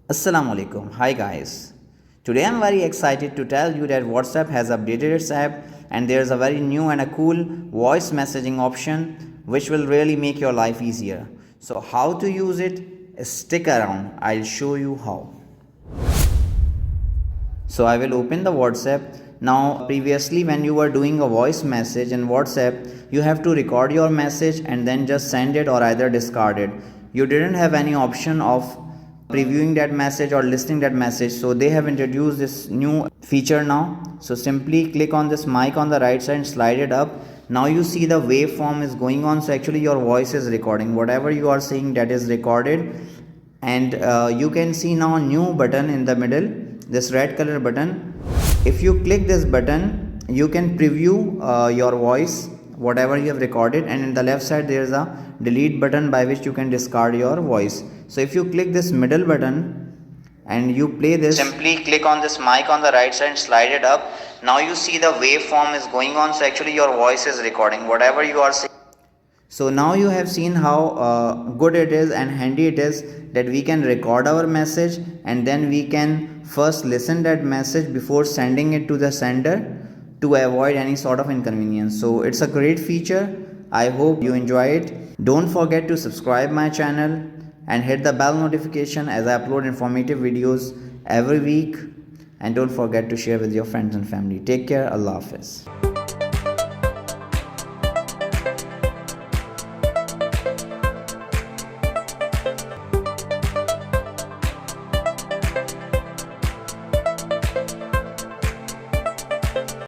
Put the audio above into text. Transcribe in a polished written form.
Assalamu alaikum. Hi guys. Today I'm very excited to tell you that WhatsApp has updated its app and there's a very new and a cool voice messaging option which will really make your life easier. So how to use it? Stick around. I'll show you how. So I will open the WhatsApp. Now previously when you were doing a voice message in WhatsApp, you have to record your message and then just send it or either discard it. You didn't have any option of previewing that message or listening that message, so they have introduced this new feature now. So simply click on this mic on the right side and slide it up. Now you see the waveform is going on, so actually your voice is recording whatever you are saying, that is recorded. And you can see now a new button in the middle, this red color button. If you click this button, you can preview your voice whatever you have recorded, and in the left side there is a delete button by which you can discard your voice. So if you click this middle button and you play this, simply click on this mic on the right side and slide it up. Now you see the waveform is going on, so actually your voice is recording whatever you are saying. So now you have seen how good it is and handy it is that we can record our message and then we can first listen that message before sending it to the sender to avoid any sort of inconvenience. So it's a great feature. I hope you enjoy it. Don't forget to subscribe my channel and hit the bell notification as I upload informative videos every week. And don't forget to share with your friends and family. Take care. Allah Hafiz.